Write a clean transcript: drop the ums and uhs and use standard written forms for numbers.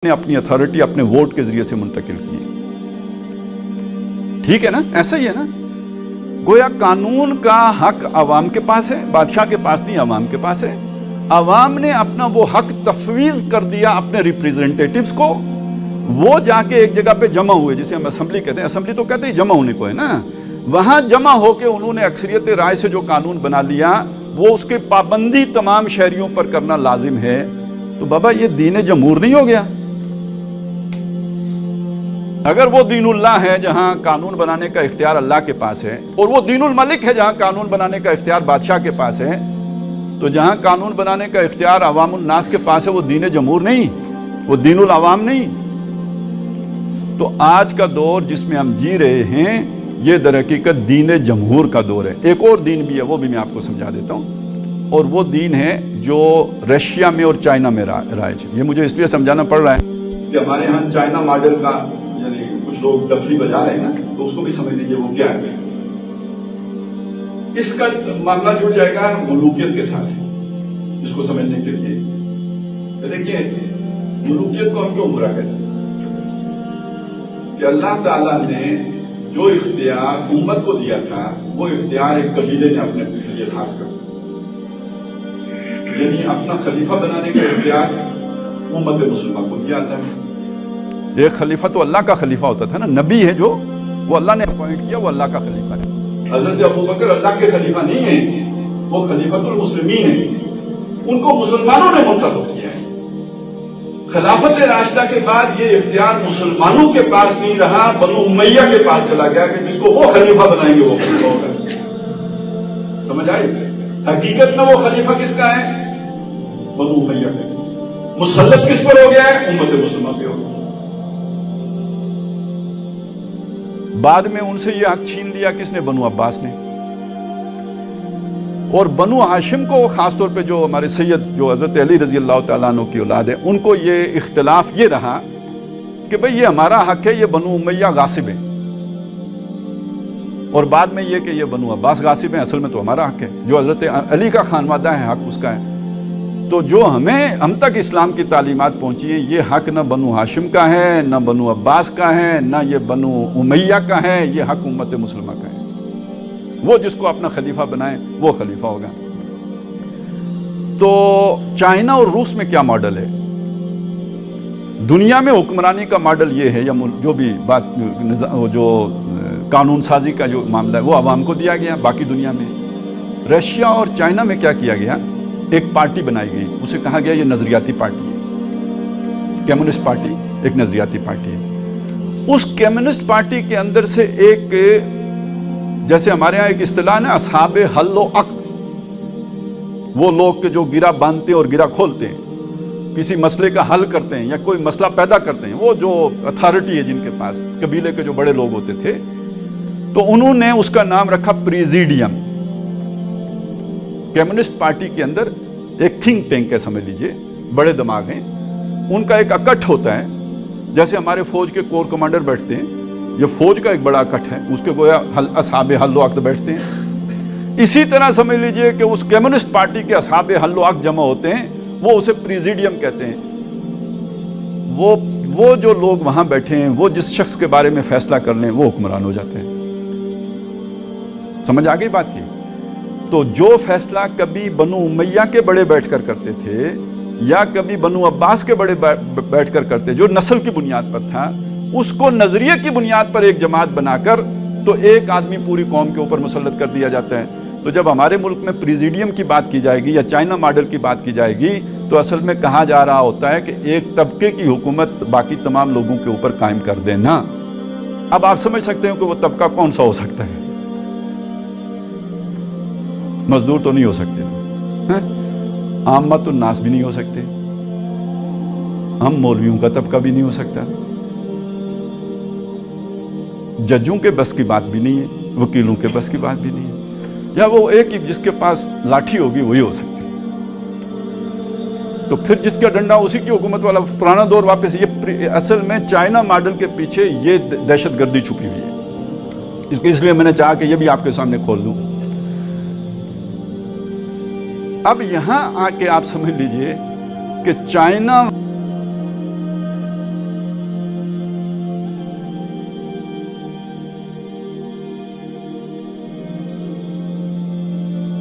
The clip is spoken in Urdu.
نے اپنی اتھارٹی اپنے ووٹ کے ذریعے سے منتقل کی ہے. ٹھیک ہے نا؟ ایسا ہی ہے نا. گویا قانون کا حق عوام کے پاس ہے، بادشاہ کے پاس نہیں، عوام کے پاس ہے. عوام نے اپنا وہ حق تفویض کر دیا اپنے ریپریزنٹیٹیوز کو. وہ جا کے ایک جگہ پہ جمع ہوئے، جسے ہم اسمبلی کہتے ہیں. اسمبلی تو کہتے ہیں جمع ہونے کو ہے نا. وہاں جمع ہو کے انہوں نے اکثریت رائے سے جو قانون بنا لیا، وہ اس کی پابندی تمام شہریوں پر کرنا لازم ہے. تو بابا یہ دین جمہور نہیں ہو گیا؟ اگر وہ دین اللہ ہے جہاں قانون بنانے کا اختیار اللہ کے پاس ہے، اور وہ دین الملک ہے جہاں قانون بنانے کا اختیار بادشاہ کے پاس ہے، تو جہاں قانون بنانے کا اختیار عوام الناس کے پاس ہے وہ دین جمہور نہیں، وہ دین العوام نہیں. تو آج کا دور جس میں ہم جی رہے ہیں، یہ در حقیقت دین جمہور کا دور ہے. ایک اور دین بھی ہے، وہ بھی میں آپ کو سمجھا دیتا ہوں. اور وہ دین ہے جو رشیا میں اور چائنا میں رائج ہے. یہ مجھے اس لیے سمجھانا پڑ رہا ہے کہ ہمارے ہاں چائنا ماڈل کا یعنی کچھ لوگ ڈفلی بجا رہے ہیں نا، تو اس کو بھی سمجھ لیجیے وہ کیا ہے. اس کا معاملہ جڑ جائے گا ملوکیت کے ساتھ. اس کو سمجھنے کے لیے دیکھیے، ملوکیت کو ہم کیوں برا کہتے ہیں؟ کہ اللہ تعالیٰ نے جو اختیار امت کو دیا تھا، وہ اختیار ایک قبیلے نے اپنے لیے خاص کر، یعنی اپنا خلیفہ بنانے کا اختیار امت مسلمہ کو دیا تھا. ایک خلیفہ تو اللہ کا خلیفہ ہوتا تھا نا. نبی ہے جو وہ اللہ نے اپوائنٹ کیا، وہ اللہ کا خلیفہ ہے. حضرت ابوبکر اللہ کے خلیفہ نہیں ہیں، وہ خلیفۃ المسلمین ہیں. ان کو مسلمانوں نے منتخب کیا ہے. خلافت راشدہ کے بعد یہ اختیار مسلمانوں کے پاس نہیں رہا، بنو امیہ کے پاس چلا گیا کہ جس کو وہ خلیفہ بنائیں گے وہ خلیفہ ہوگا. سمجھ آئی؟ حقیقت میں وہ خلیفہ کس کا ہے؟ بنو امیہ کا. مسلط کس پر ہو گیا ہے؟ امت مسلمہ پہ ہو گیا. بعد میں ان سے یہ حق چھین لیا کس نے؟ بنو عباس نے. اور بنو ہاشم کو خاص طور پہ جو ہمارے سید جو حضرت علی رضی اللہ تعالیٰ عنہ کی اولاد ہے، ان کو یہ اختلاف یہ رہا کہ بھئی یہ ہمارا حق ہے، یہ بنو امیہ غاصب ہیں. اور بعد میں یہ کہ یہ بنو عباس غاصب ہیں، اصل میں تو ہمارا حق ہے. جو حضرت علی کا خانوادہ ہے، حق اس کا ہے. تو جو ہم تک اسلام کی تعلیمات پہنچی ہیں، یہ حق نہ بنو ہاشم کا ہے، نہ بنو عباس کا ہے، نہ یہ بنو امیہ کا ہے. یہ حق امت مسلمہ کا ہے. وہ جس کو اپنا خلیفہ بنائے وہ خلیفہ ہوگا. تو چائنا اور روس میں کیا ماڈل ہے؟ دنیا میں حکمرانی کا ماڈل یہ ہے، یا جو بھی بات جو قانون سازی کا جو معاملہ ہے وہ عوام کو دیا گیا. باقی دنیا میں رشیا اور چائنا میں کیا کیا گیا؟ ایک پارٹی بنائی گئی، اسے کہا گیا یہ نظریاتی پارٹی ہے. کمیونسٹ پارٹی ایک نظریاتی پارٹی ہے. اس کمیونسٹ پارٹی کے اندر سے ایک، جیسے ہمارے ہاں ایک اصطلاح ہے اصحاب حل و عقد. وہ لوگ جو گرہ باندھتے ہیں اور گرہ کھولتے ہیں، کسی مسئلے کا حل کرتے ہیں یا کوئی مسئلہ پیدا کرتے ہیں. وہ جو اتھارٹی ہے جن کے پاس، قبیلے کے جو بڑے لوگ ہوتے تھے، تو انہوں نے اس کا نام رکھا پریزیڈیم. کمیونسٹ پارٹی کے اندر ایک تھنک ٹینک ہے، سمجھ لیجئے، بڑے دماغ ہیں. ان کا ایک اکٹھ ہوتا ہے، جیسے ہمارے فوج کے کور کمانڈر بیٹھتے ہیں، یہ فوج کا ایک بڑا اکٹھ ہے، اس کے گویا اصحاب حل و عقد بیٹھتے ہیں. اسی طرح سمجھ لیجئے کہ اس کمیونسٹ پارٹی کے اصحاب حل و عقد جمع ہوتے ہیں، وہ اسے پریزیڈیم کہتے ہیں. وہ جو لوگ وہاں بیٹھے ہیں، وہ جس شخص کے بارے میں فیصلہ کر لیں وہ حکمران ہو جاتے ہیں. سمجھ آ گئی بات کی؟ تو جو فیصلہ کبھی بنو امیہ کے بڑے بیٹھ کر کرتے تھے، یا کبھی بنو عباس کے بڑے بیٹھ کر کرتے، جو نسل کی بنیاد پر تھا، اس کو نظریے کی بنیاد پر ایک جماعت بنا کر تو ایک آدمی پوری قوم کے اوپر مسلط کر دیا جاتا ہے. تو جب ہمارے ملک میں پریزیڈیم کی بات کی جائے گی یا چائنا ماڈل کی بات کی جائے گی، تو اصل میں کہا جا رہا ہوتا ہے کہ ایک طبقے کی حکومت باقی تمام لوگوں کے اوپر قائم کر دینا. اب آپ سمجھ سکتے ہیں کہ وہ طبقہ کون سا ہو سکتا ہے. مزدور تو نہیں ہو سکتے، عامت الناس بھی نہیں ہو سکتے، ہم مولویوں کا طبقہ بھی نہیں ہو سکتا، ججوں کے بس کی بات بھی نہیں ہے، وکیلوں کے بس کی بات بھی نہیں ہے، یا وہ ایک ہی جس کے پاس لاٹھی ہوگی وہی ہو سکتی ہے. تو پھر جس کا ڈنڈا اسی کی حکومت والا پرانا دور واپس. یہ اصل میں چائنا ماڈل کے پیچھے یہ دہشت گردی چھپی ہوئی ہے. اس لیے میں نے چاہا کہ یہ بھی آپ کے سامنے کھول دوں. اب یہاں آ کے آپ سمجھ لیجئے کہ چائنا